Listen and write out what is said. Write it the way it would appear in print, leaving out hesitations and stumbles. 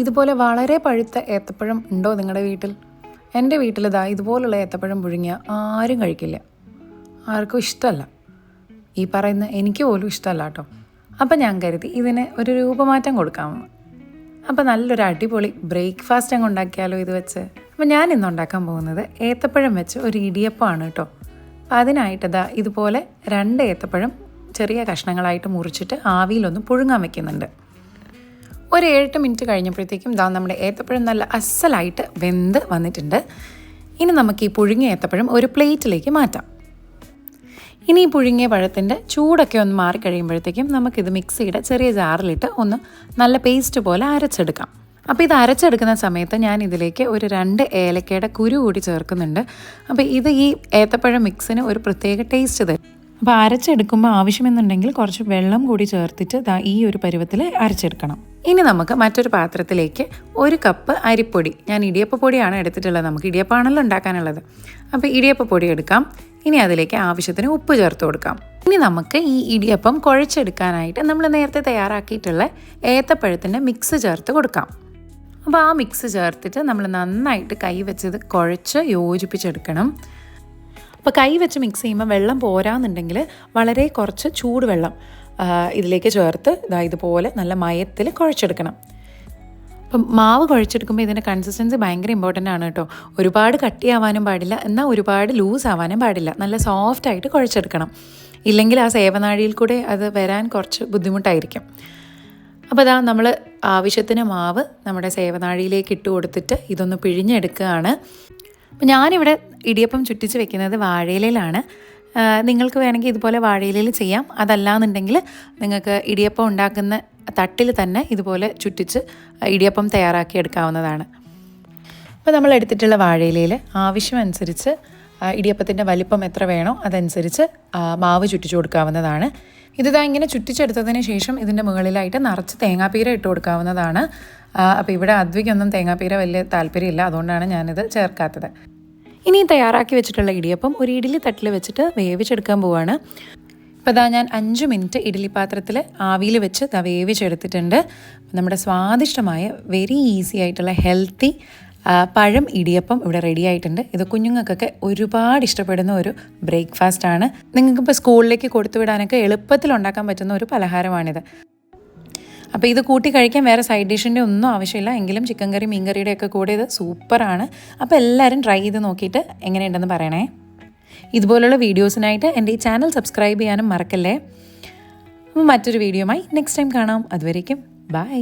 ഇതുപോലെ വളരെ പഴുത്ത ഏത്തപ്പഴം ഉണ്ടോ നിങ്ങളുടെ വീട്ടിൽ? എൻ്റെ വീട്ടിൽ ഇതുപോലുള്ള ഏത്തപ്പഴം പുഴുങ്ങിയ ആരും കഴിക്കില്ല, ആർക്കും ഇഷ്ടമല്ല. ഈ പറയുന്ന എനിക്ക് പോലും ഇഷ്ടമല്ല കേട്ടോ. അപ്പം ഞാൻ കരുതി ഇതിന് ഒരു രൂപമാറ്റം കൊടുക്കാമെന്ന്. അപ്പോൾ നല്ലൊരു അടിപൊളി ബ്രേക്ക്ഫാസ്റ്റ് അങ്ങ് ഉണ്ടാക്കിയാലോ ഇത് വെച്ച്. അപ്പോൾ ഞാൻ ഇന്ന് ഉണ്ടാക്കാൻ പോകുന്നത് ഏത്തപ്പഴം വെച്ച് ഒരു ഇടിയപ്പമാണ് കേട്ടോ. അപ്പോൾ അതിനായിട്ട് ഇതുപോലെ 2 ഏത്തപ്പഴം ചെറിയ കഷ്ണങ്ങളായിട്ട് മുറിച്ചിട്ട് ആവിയിലൊന്ന് പുഴുങ്ങാൻ വെക്കുന്നുണ്ട്. ഒരു 7 മിനിറ്റ് കഴിഞ്ഞപ്പോഴത്തേക്കും നമ്മുടെ ഏത്തപ്പഴം നല്ല അസലായിട്ട് വെന്ത് വന്നിട്ടുണ്ട്. ഇനി നമുക്ക് ഈ പുഴുങ്ങിയ ഏത്തപ്പഴം ഒരു പ്ലേറ്റിലേക്ക് മാറ്റാം. ഇനി ഈ പുഴുങ്ങിയ പഴത്തിൻ്റെ ചൂടൊക്കെ ഒന്ന് മാറിക്കഴിയുമ്പോഴത്തേക്കും നമുക്കിത് മിക്സിയുടെ ചെറിയ ജാറിലിട്ട് ഒന്ന് നല്ല പേസ്റ്റ് പോലെ അരച്ചെടുക്കാം. അപ്പോൾ ഇത് അരച്ചെടുക്കുന്ന സമയത്ത് ഞാൻ ഇതിലേക്ക് ഒരു 2 ഏലക്കയുടെ കുരു കൂടി ചേർക്കുന്നുണ്ട്. അപ്പോൾ ഇത് ഈ ഏത്തപ്പഴം മിക്സിന് ഒരു പ്രത്യേക ടേസ്റ്റ് തരും. അപ്പോൾ അരച്ചെടുക്കുമ്പോൾ ആവശ്യമെന്നുണ്ടെങ്കിൽ കുറച്ച് വെള്ളം കൂടി ചേർത്തിട്ട് ഈ ഒരു പരുവത്തിൽ അരച്ചെടുക്കണം. ഇനി നമുക്ക് മറ്റൊരു പാത്രത്തിലേക്ക് 1 കപ്പ് അരിപ്പൊടി, ഞാൻ ഇടിയപ്പപ്പൊടിയാണ് എടുത്തിട്ടുള്ളത്, നമുക്ക് ഇടിയപ്പമാണല്ലോ ഉണ്ടാക്കാനുള്ളത്. അപ്പോൾ ഇടിയപ്പപ്പൊടി എടുക്കാം. ഇനി അതിലേക്ക് ആവശ്യത്തിന് ഉപ്പ് ചേർത്ത് കൊടുക്കാം. ഇനി നമുക്ക് ഈ ഇടിയപ്പം കുഴച്ചെടുക്കാനായിട്ട് നമ്മൾ നേരത്തെ തയ്യാറാക്കിയിട്ടുള്ള ഏത്തപ്പഴത്തിൻ്റെ മിക്സ് ചേർത്ത് കൊടുക്കാം. അപ്പോൾ ആ മിക്സ് ചേർത്തിട്ട് നമ്മൾ നന്നായിട്ട് കൈ വെച്ചത് കുഴച്ച് യോജിപ്പിച്ചെടുക്കണം. അപ്പോൾ കൈ വെച്ച് മിക്സ് ചെയ്യുമ്പോൾ വെള്ളം പോരാന്നുണ്ടെങ്കിൽ വളരെ കുറച്ച് ചൂടുവെള്ളം ഇതിലേക്ക് ചേർത്ത് ഇതുപോലെ നല്ല മയത്തിൽ കുഴച്ചെടുക്കണം. അപ്പം മാവ് കുഴച്ചെടുക്കുമ്പോൾ ഇതിൻ്റെ കൺസിസ്റ്റൻസി ഭയങ്കര ഇമ്പോർട്ടൻ്റ് ആണ് കേട്ടോ. ഒരുപാട് കട്ടിയാവാനും പാടില്ല, എന്നാൽ ഒരുപാട് ലൂസ് ആവാനും പാടില്ല. നല്ല സോഫ്റ്റായിട്ട് കുഴച്ചെടുക്കണം. ഇല്ലെങ്കിൽ ആ സേവനാഴിയിൽ കൂടെ അത് വരാൻ കുറച്ച് ബുദ്ധിമുട്ടായിരിക്കും. അപ്പോൾ നമ്മൾ ആവശ്യത്തിന് മാവ് നമ്മുടെ സേവനാഴിയിലേക്ക് ഇട്ട് കൊടുത്തിട്ട് ഇതൊന്ന് പിഴിഞ്ഞെടുക്കുകയാണ്. അപ്പോൾ ഞാനിവിടെ ഇടിയപ്പം ചുറ്റിച്ച് വെക്കുന്നത് വാഴയിലയിലാണ്. നിങ്ങൾക്ക് വേണമെങ്കിൽ ഇതുപോലെ വാഴയിലയിൽ ചെയ്യാം. അതല്ലാന്നുണ്ടെങ്കിൽ നിങ്ങൾക്ക് ഇടിയപ്പം ഉണ്ടാക്കുന്ന തട്ടിൽ തന്നെ ഇതുപോലെ ചുറ്റിച്ച് ഇടിയപ്പം തയ്യാറാക്കി എടുക്കാവുന്നതാണ്. അപ്പോൾ നമ്മൾ എടുത്തിട്ടുള്ള വാഴയിലയിൽ ആവശ്യമനുസരിച്ച് ഇടിയപ്പത്തിൻ്റെ വലിപ്പം എത്ര വേണോ അതനുസരിച്ച് മാവ് ചുറ്റിച്ച് കൊടുക്കാവുന്നതാണ്. ഇങ്ങനെ ചുറ്റിച്ചെടുത്തതിന് ശേഷം ഇതിൻ്റെ മുകളിലായിട്ട് നിറച്ച് തേങ്ങാപ്പീര ഇട്ട് കൊടുക്കാവുന്നതാണ്. അപ്പോൾ ഇവിടെ അദ്വിക്കൊന്നും തേങ്ങാപ്പീര വലിയ താല്പര്യമില്ല, അതുകൊണ്ടാണ് ഞാനിത് ചേർക്കാത്തത്. ഇനി തയ്യാറാക്കി വെച്ചിട്ടുള്ള ഇടിയപ്പം ഒരു ഇഡ്ഡലി തട്ടിൽ വെച്ചിട്ട് വേവിച്ചെടുക്കാൻ പോവാണ്. ഇപ്പോൾ ഞാൻ 5 മിനിറ്റ് ഇഡ്ഡലി പാത്രത്തിൽ ആവിയിൽ വെച്ച് വേവിച്ചെടുത്തിട്ടുണ്ട്. നമ്മുടെ സ്വാദിഷ്ടമായ വെരി ഈസി ആയിട്ടുള്ള ഹെൽത്തി പഴം ഇടിയപ്പം ഇവിടെ റെഡി ആയിട്ടുണ്ട്. ഇത് കുഞ്ഞുങ്ങൾക്കൊക്കെ ഒരുപാട് ഇഷ്ടപ്പെടുന്ന ഒരു ബ്രേക്ക്ഫാസ്റ്റാണ്. നിങ്ങൾക്കിപ്പോൾ സ്കൂളിലേക്ക് കൊടുത്തുവിടാനൊക്കെ എളുപ്പത്തിൽ ഉണ്ടാക്കാൻ പറ്റുന്ന ഒരു പലഹാരമാണിത്. അപ്പോൾ ഇത് കൂട്ടി കഴിക്കാൻ വേറെ സൈഡ് ഡിഷിൻ്റെ ഒന്നും ആവശ്യമില്ല. എങ്കിലും ചിക്കൻ കറി, മീൻ കറിയുടെ ഒക്കെ കൂടെ ഇത് സൂപ്പറാണ്. അപ്പോൾ എല്ലാവരും ട്രൈ ചെയ്ത് നോക്കിയിട്ട് എങ്ങനെയുണ്ടെന്ന് പറയണേ. ഇതുപോലുള്ള വീഡിയോസിനായിട്ട് എൻ്റെ ഈ ചാനൽ സബ്സ്ക്രൈബ് ചെയ്യാനും മറക്കല്ലേ. അപ്പോൾ മറ്റൊരു വീഡിയോയുമായി നെക്സ്റ്റ് ടൈം കാണാം. അതുവരേക്കും ബൈ.